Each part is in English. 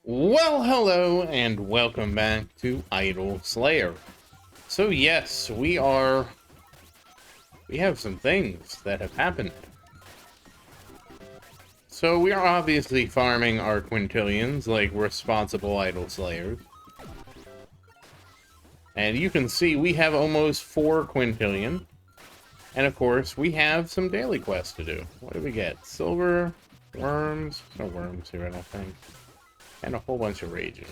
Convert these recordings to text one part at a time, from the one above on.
Well, hello, and welcome back to Idol Slayer. So yes, we have some things that have happened. So we are obviously farming our Quintillions like responsible Idol Slayers. And you can see we have almost 4 Quintillion. And of course, we have some daily quests to do. What do we get? Silver, worms, no worms here, I don't think. And a whole bunch of raging.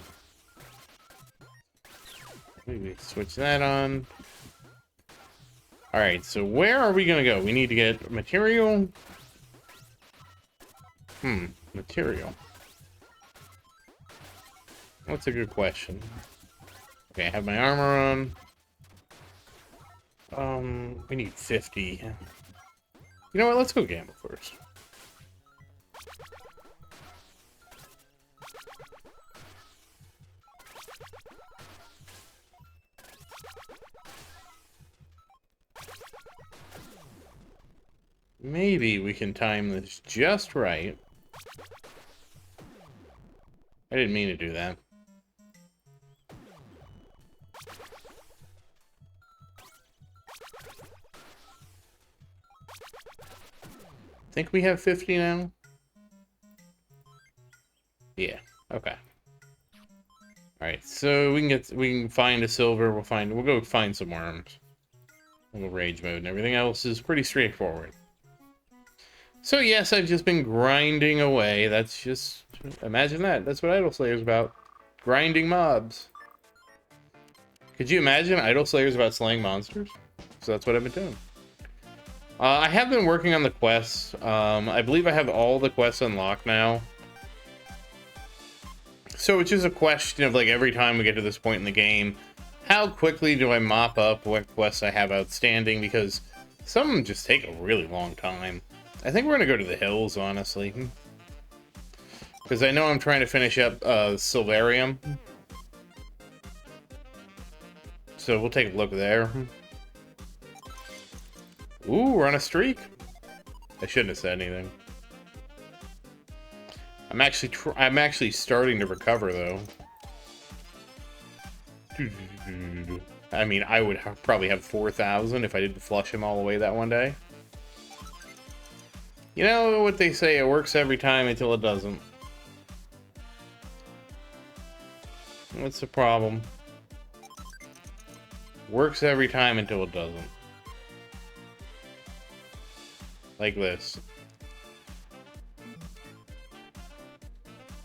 Maybe switch that on. Alright, so where are we gonna go? We need to get material. Material. That's a good question. Okay, I have my armor on. We need 50. You know what? Let's go gamble first. Maybe we can time this just right. I didn't mean to do that. Think we have 50 now? Yeah, okay. Alright, so we can find a silver, we'll go find some worms. We'll rage mode, and everything else is pretty straightforward. So yes, I've just been grinding away. That's just, imagine that. That's what Idol Slayer's about. Grinding mobs. Could you imagine Idol Slayer's about slaying monsters? So that's what I've been doing. I have been working on the quests. I believe I have all the quests unlocked now. So it's just a question of, like, every time we get to this point in the game, how quickly do I mop up what quests I have outstanding? Because some of them just take a really long time. I think we're going to go to the hills, honestly. Because I know I'm trying to finish up Silvarium. So we'll take a look there. Ooh, we're on a streak. I shouldn't have said anything. I'm actually starting to recover, though. I mean, I would probably have 4,000 if I didn't flush him all the way that one day. You know what they say, it works every time until it doesn't. What's the problem? Works every time until it doesn't. Like this.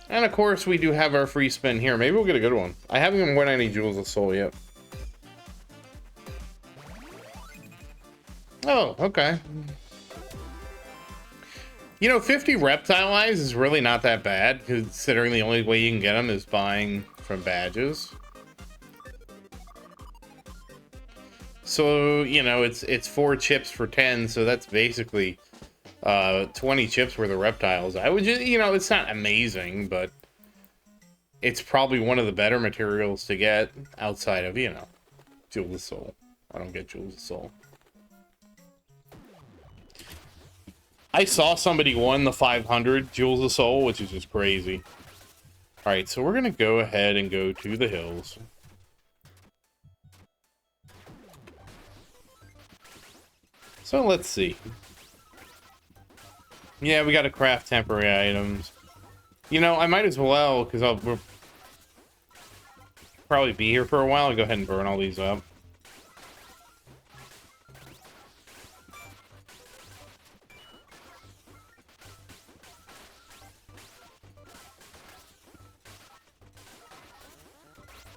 And of course, we do have our free spin here. Maybe we'll get a good one. I haven't even won any Jewels of Soul yet. Oh, okay. You know, 50 reptile eyes is really not that bad, considering the only way you can get them is buying from badges. So, you know, it's 4 chips for 10, so that's basically 20 chips worth of reptiles. I would just, you know, it's not amazing, but it's probably one of the better materials to get outside of, you know, Jewels of Soul. I don't get Jewels of Soul. I saw somebody won the 500 Jewels of Soul, which is just crazy. Alright, so we're going to go ahead and go to the hills. So let's see. Yeah, we got to craft temporary items. You know, I might as well, because we'll probably be here for a while. I'll go ahead and burn all these up.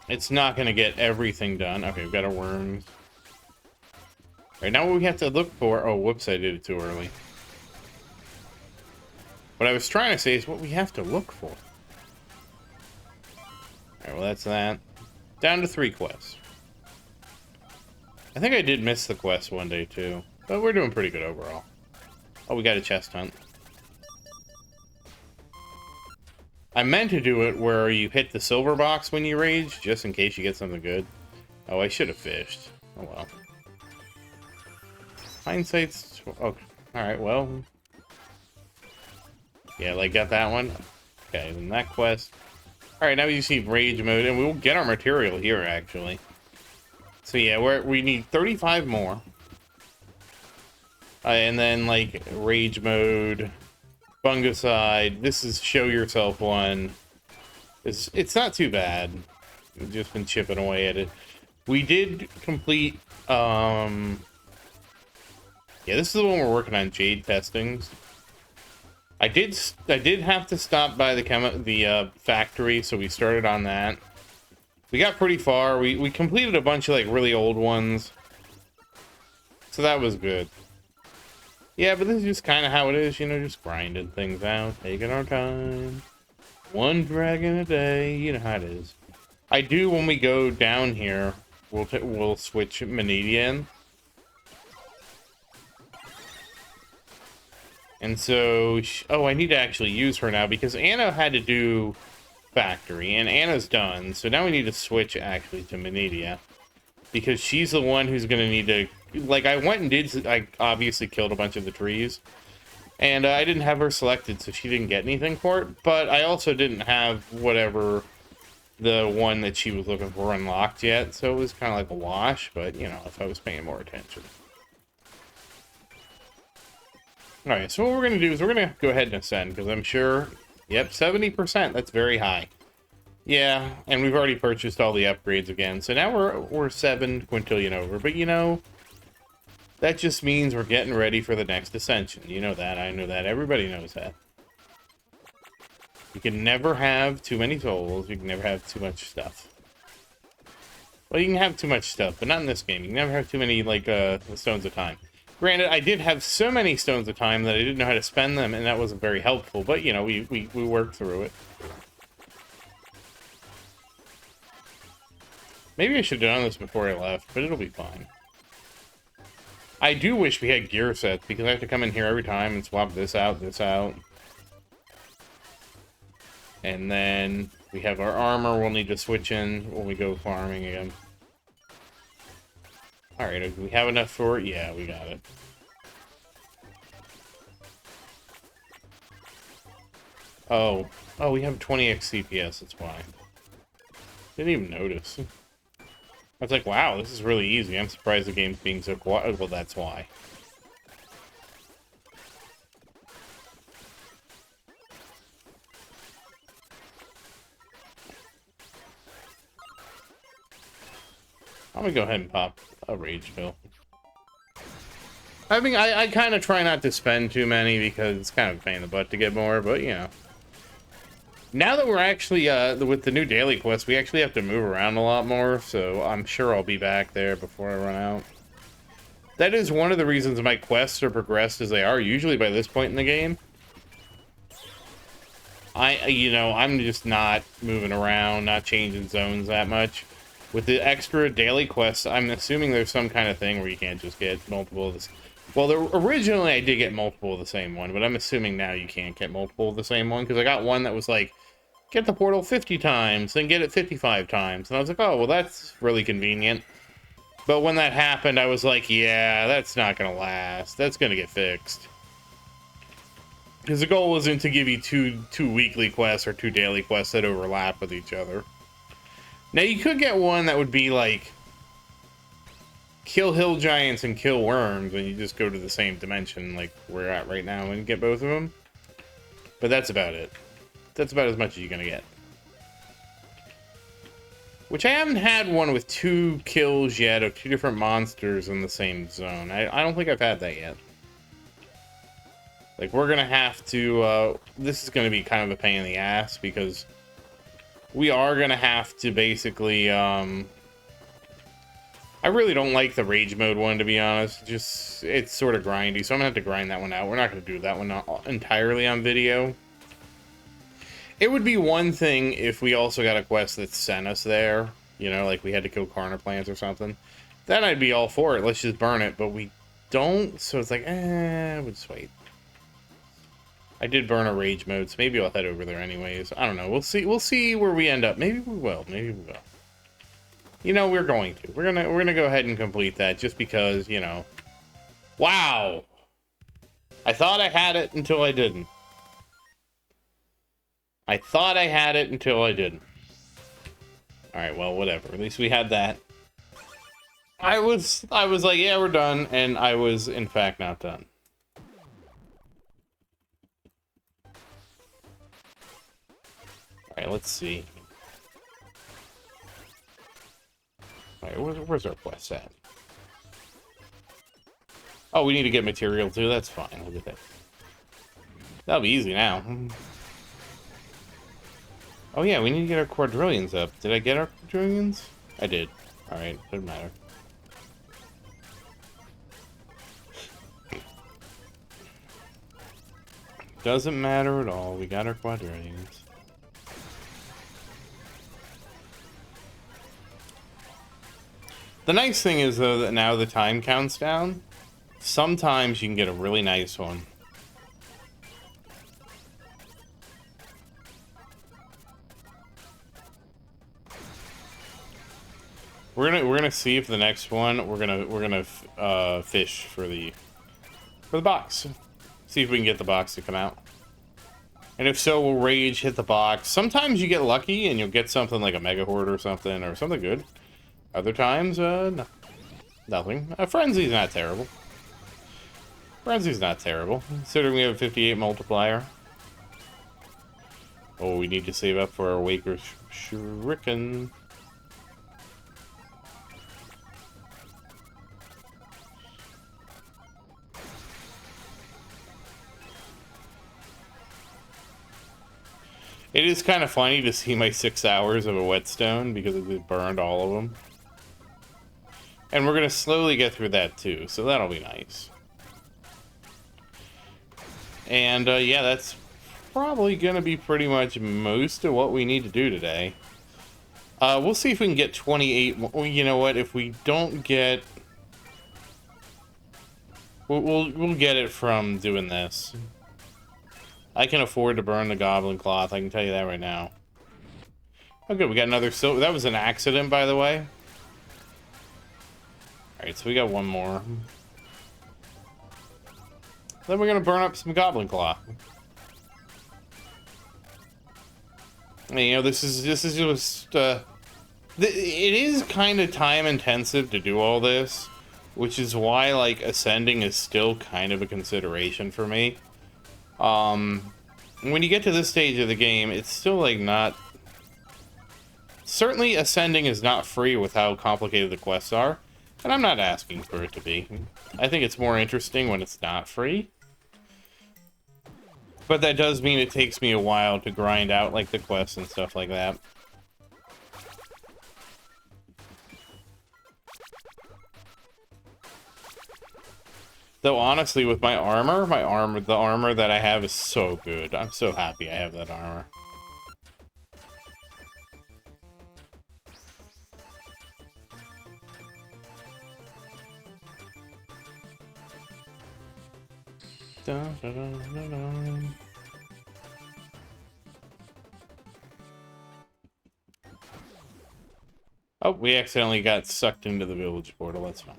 It's not going to get everything done. Okay, we've got our worms. Right now what we have to look for... Oh, whoops, I did it too early. What I was trying to say is what we have to look for. Alright, well that's that. Down to 3 quests. I think I did miss the quest one day too. But we're doing pretty good overall. Oh, we got a chest hunt. I meant to do it where you hit the silver box when you rage, just in case you get something good. Oh, I should have fished. Oh well. Hindsight's... Oh, alright, well. Yeah, like, got that one. Okay, then that quest. Alright, now we see rage mode, and we'll get our material here, actually. So yeah, we need 35 more. And then, like, rage mode, fungicide. This is show yourself one. It's not too bad. We've just been chipping away at it. We did complete, yeah, this is the one we're working on, jade testings. I did have to stop by the factory, so we started on that. We got pretty far. We completed a bunch of, like, really old ones. So that was good. Yeah, but this is just kind of how it is, you know, just grinding things out, taking our time. One dragon a day, you know how it is. I do, when we go down here, we'll switch Menidia in. And so, oh, I need to actually use her now, because Anna had to do factory, and Anna's done. So now we need to switch, actually, to Menidia. Because she's the one who's going to need to... Like, I went and I obviously killed a bunch of the trees. And I didn't have her selected, so she didn't get anything for it. But I also didn't have whatever the one that she was looking for unlocked yet. So it was kind of like a wash, but, you know, if I was paying more attention. Alright, so what we're going to do is we're going to go ahead and ascend, because I'm sure... Yep, 70%. That's very high. Yeah, and we've already purchased all the upgrades again. So now we're 7 quintillion over. But, you know, that just means we're getting ready for the next Ascension. You know that. I know that. Everybody knows that. You can never have too many souls. You can never have too much stuff. Well, you can have too much stuff, but not in this game. You can never have too many, like, stones of time. Granted, I did have so many stones of time that I didn't know how to spend them, and that wasn't very helpful. But, you know, we worked through it. Maybe I should have done this before I left, but it'll be fine. I do wish we had gear sets, because I have to come in here every time and swap this out, this out. And then we have our armor we'll need to switch in when we go farming again. Alright, do we have enough for it? Yeah, we got it. Oh, we have 20x CPS, that's why. Didn't even notice. I was like, wow, this is really easy. I'm surprised the game's being so quiet. Well, that's why. I'm gonna go ahead and pop a rage pill. I mean, I kind of try not to spend too many because it's kind of a pain in the butt to get more, but, you know. Now that we're actually, with the new daily quest, we actually have to move around a lot more, so I'm sure I'll be back there before I run out. That is one of the reasons my quests are progressed as they are, usually by this point in the game. You know, I'm just not moving around, not changing zones that much. With the extra daily quests, I'm assuming there's some kind of thing where you can't just get multiple of this. Well, originally I did get multiple of the same one, but I'm assuming now you can't get multiple of the same one, because I got one that was like, get the portal 50 times, then get it 55 times. And I was like, oh, well, that's really convenient. But when that happened, I was like, yeah, that's not going to last. That's going to get fixed. Because the goal wasn't to give you two weekly quests or 2 daily quests that overlap with each other. Now, you could get one that would be like, kill hill giants and kill worms, and you just go to the same dimension like we're at right now and get both of them. But that's about it. That's about as much as you're gonna get. Which I haven't had one with 2 kills yet of 2 different monsters in the same zone. I don't think I've had that yet. Like, we're gonna have to, this is gonna be kind of a pain in the ass, because we are gonna have to basically, I really don't like the rage mode one, to be honest. Just, it's sort of grindy, so I'm gonna have to grind that one out. We're not gonna do that one entirely on video. It would be one thing if we also got a quest that sent us there. You know, like we had to kill Carner plants or something. Then I'd be all for it. Let's just burn it. But we don't, so it's like, we'll just wait. I did burn a rage mode, so maybe I'll head over there anyways. I don't know. We'll see. We'll see where we end up. Maybe we will. Maybe we will. You know, we're going to. We're gonna go ahead and complete that just because, you know. Wow! I thought I had it until I didn't. I thought I had it until I didn't. Alright, well, whatever. At least we had that. I was like, yeah, we're done, and I was, in fact, not done. Alright, let's see. Alright, where's our quest at? Oh, we need to get material, too? That's fine. Look at that. That'll be easy now. Oh, yeah, we need to get our quadrillions up. Did I get our quadrillions? I did. Alright, doesn't matter. Doesn't matter at all. We got our quadrillions. The nice thing is, though, that now the time counts down. Sometimes you can get a really nice one. We're gonna see if the next one we're gonna fish for the box. See if we can get the box to come out. And if so, we'll rage, hit the box. Sometimes you get lucky and you'll get something like a mega horde or something good. Other times, nothing. Frenzy's not terrible. Frenzy's not terrible, considering we have a 58 multiplier. Oh, we need to save up for our Waker Shuriken. It is kind of funny to see my 6 hours of a whetstone because it burned all of them. And we're going to slowly get through that too, so that'll be nice. And yeah, that's probably going to be pretty much most of what we need to do today. We'll see if we can get 28. You know what? If we don't get... We'll get it from doing this. I can afford to burn the goblin cloth, I can tell you that right now. Oh good, we got another silver. That was an accident, by the way. Alright, so we got one more. Then we're gonna burn up some goblin cloth. And, you know, this is just it is kind of time intensive to do all this, which is why like ascending is still kind of a consideration for me. When you get to this stage of the game, it's still like not... Certainly ascending is not free with how complicated the quests are, and I'm not asking for it to be. I think it's more interesting when it's not free. But that does mean it takes me a while to grind out like the quests and stuff like that. Though honestly, with my armor, the armor that I have is so good. I'm so happy I have that armor. Dun, dun, dun, dun, dun. Oh, we accidentally got sucked into the village portal. That's fine.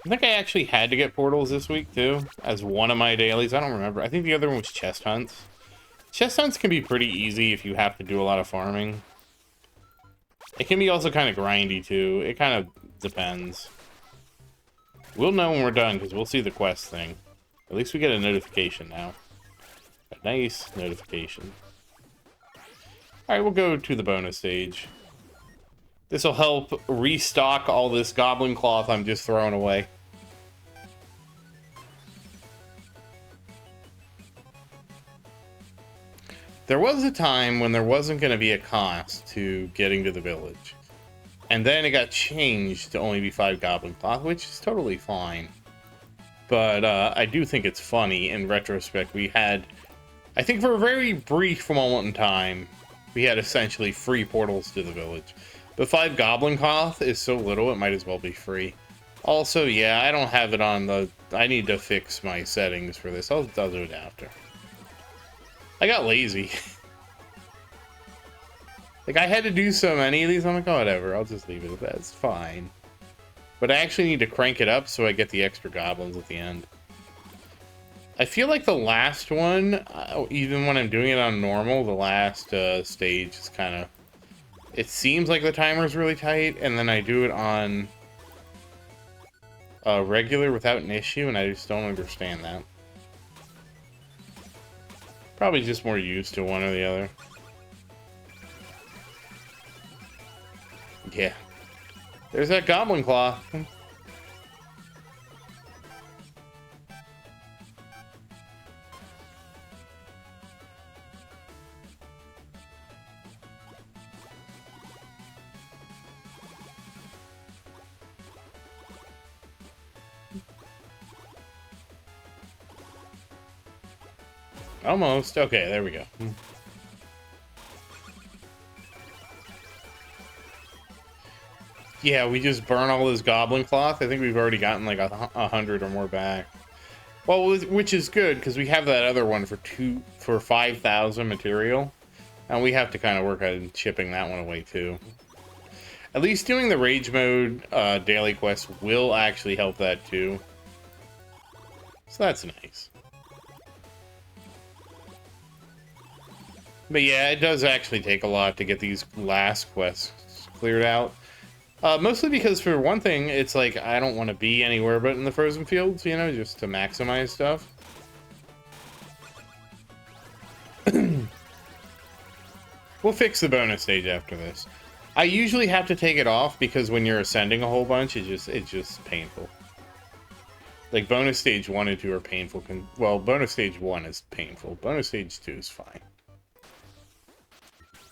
I think I actually had to get portals this week, too, as one of my dailies. I don't remember. I think the other one was chest hunts. Chest hunts can be pretty easy if you have to do a lot of farming. It can be also kind of grindy, too. It kind of depends. We'll know when we're done, because we'll see the quest thing. At least we get a notification now. A nice notification. Alright, we'll go to the bonus stage. This will help restock all this goblin cloth I'm just throwing away. There was a time when there wasn't going to be a cost to getting to the village. And then it got changed to only be 5 goblin cloth, which is totally fine. But I do think it's funny. In retrospect, we had... I think for a very brief moment in time, we had essentially free portals to the village. But 5 goblin cloth is so little, it might as well be free. Also, yeah, I don't have it on the... I need to fix my settings for this. I'll do it after. I got lazy. Like, I had to do so many of these, I'm like, oh, whatever, I'll just leave it at that. It's fine. But I actually need to crank it up so I get the extra goblins at the end. I feel like the last one, even when I'm doing it on normal, the last stage is kind of It seems like the timer's really tight, and then I do it on regular without an issue, and I just don't understand that. Probably just more used to one or the other. Yeah. There's that goblin claw. Almost. Okay, there we go. Yeah, we just burn all this goblin cloth. I think we've already gotten like 100 or more back. Well, which is good because we have that other one for 5,000 material, and we have to kind of work on chipping that one away too. At least doing the rage mode daily quest will actually help that too. So that's nice. But yeah, it does actually take a lot to get these last quests cleared out. Mostly because, for one thing, it's like I don't want to be anywhere but in the frozen fields, you know, just to maximize stuff. We'll fix the bonus stage after this. I usually have to take it off because when you're ascending a whole bunch, it's just painful. Like, bonus stage 1 and 2 are painful. Well, bonus stage 1 is painful. Bonus stage 2 is fine.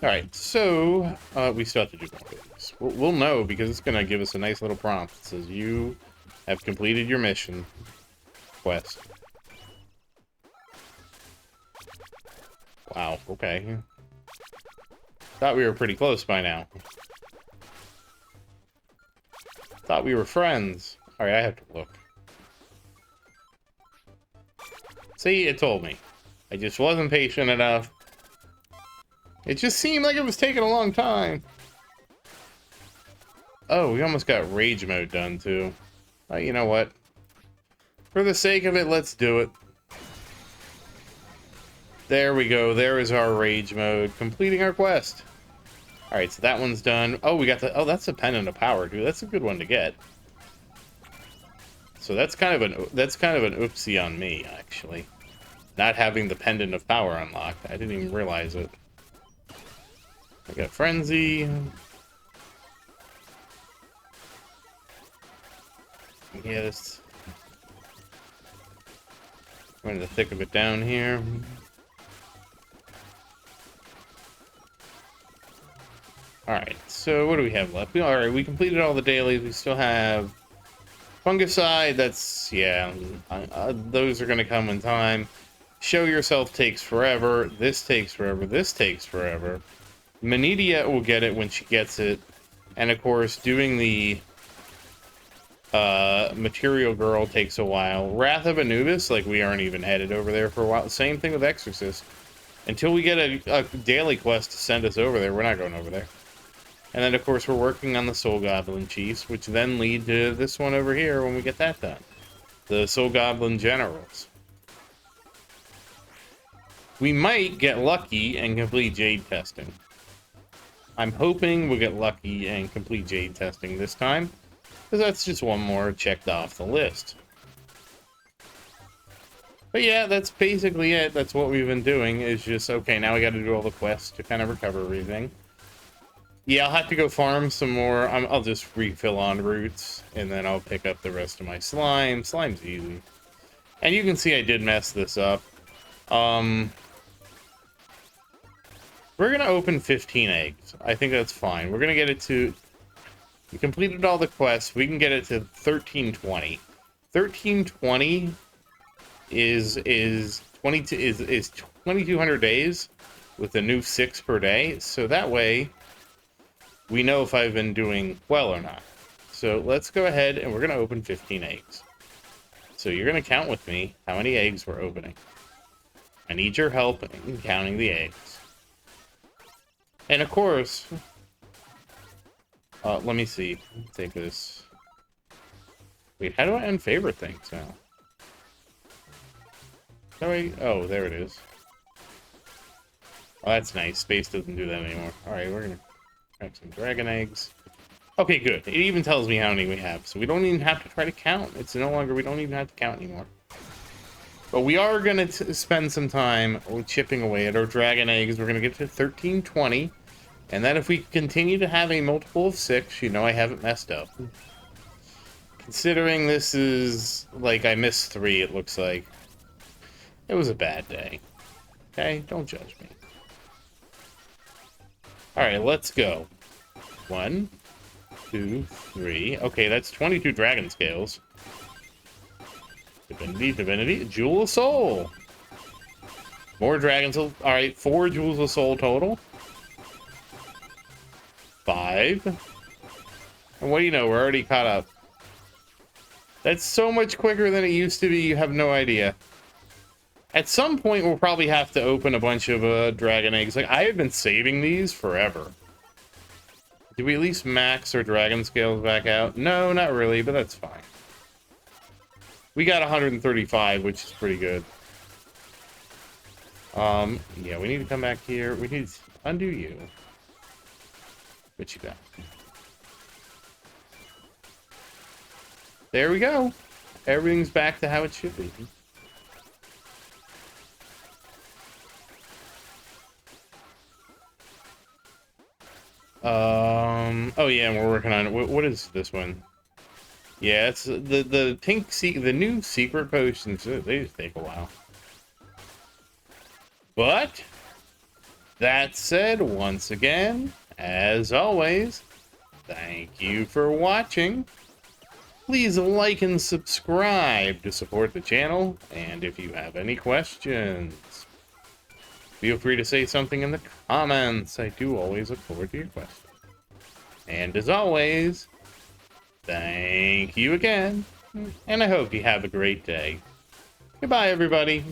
Alright, so we still have to do more of this. We'll know because it's going to give us a nice little prompt that says you have completed your mission quest. Wow, okay. Thought we were pretty close by now. Thought we were friends. Alright, I have to look. See, it told me. I just wasn't patient enough. It just seemed like it was taking a long time. Oh, we almost got rage mode done, too. You know what? For the sake of it, let's do it. There we go. There is our rage mode. Completing our quest. Alright, so that one's done. Oh, we got the... Oh, that's a pendant of power, dude. That's a good one to get. So that's kind of an oopsie on me, actually. Not having the pendant of power unlocked. I didn't even realize it. I got Frenzy. Yes. We're in the thick of it down here. Alright, so what do we have left? Alright, we completed all the dailies. We still have Fungicide. That's, yeah, those are going to come in time. Show Yourself takes forever. This takes forever. This takes forever. Manidia will get it when she gets it. And of course, doing the Material Girl takes a while. Wrath of Anubis, like, we aren't even headed over there for a while. Same thing with Exorcist. Until we get a daily quest to send us over there, we're not going over there. And then, of course, we're working on the Soul Goblin Chiefs, which then lead to this one over here when we get that done. The Soul Goblin Generals. We might get lucky and complete Jade testing. I'm hoping we'll get lucky and complete Jade testing this time, because that's just one more checked off the list. But yeah, that's basically it. That's what we've been doing, is just, okay, now we gotta do all the quests to kind of recover everything. Yeah, I'll have to go farm some more. I'll just refill on roots, and then I'll pick up the rest of my slime. Slime's easy. And you can see I did mess this up. We're gonna open 15 eggs. I think that's fine. We're gonna get it to... We completed all the quests. We can get it to 1320. 1320 is 2200 days with the new 6 per day. So that way, we know if I've been doing well or not. So let's go ahead and we're gonna open 15 eggs. So you're gonna count with me how many eggs we're opening. I need your help in counting the eggs. And of course, let me see. Take this. Wait, how do I unfavorite things now? Oh, there it is. Oh, that's nice. Space doesn't do that anymore. Alright, we're gonna... Grab some dragon eggs. Okay, good. It even tells me how many we have, so we don't even have to try to count. It's no longer, we don't even have to count anymore. But we are going to spend some time chipping away at our dragon eggs. We're going to get to 1320. And then if we continue to have a multiple of 6, you know I haven't messed up. Considering this is, like, I missed 3, it looks like. It was a bad day. Okay? Don't judge me. Alright, let's go. 1, 2, 3. Okay, that's 22 dragon scales. Divinity. Jewel of Soul. More dragons. Alright, 4 Jewels of Soul total. 5. And what do you know? We're already caught up. That's so much quicker than it used to be, you have no idea. At some point, we'll probably have to open a bunch of dragon eggs. Like, I have been saving these forever. Did we at least max our dragon scales back out? No, not really, but that's fine. We got 135, which is pretty good. Yeah, we need to come back here. We need to undo you. What you got? There we go. Everything's back to how it should be. Oh yeah, and we're working on it. What is this one? Yeah, it's the pink the new secret potions. They just take a while. But that said, once again, as always, thank you for watching. Please like and subscribe to support the channel, and if you have any questions, feel free to say something in the comments. I do always look forward to your questions. And as always, thank you again, and I hope you have a great day. Goodbye, everybody.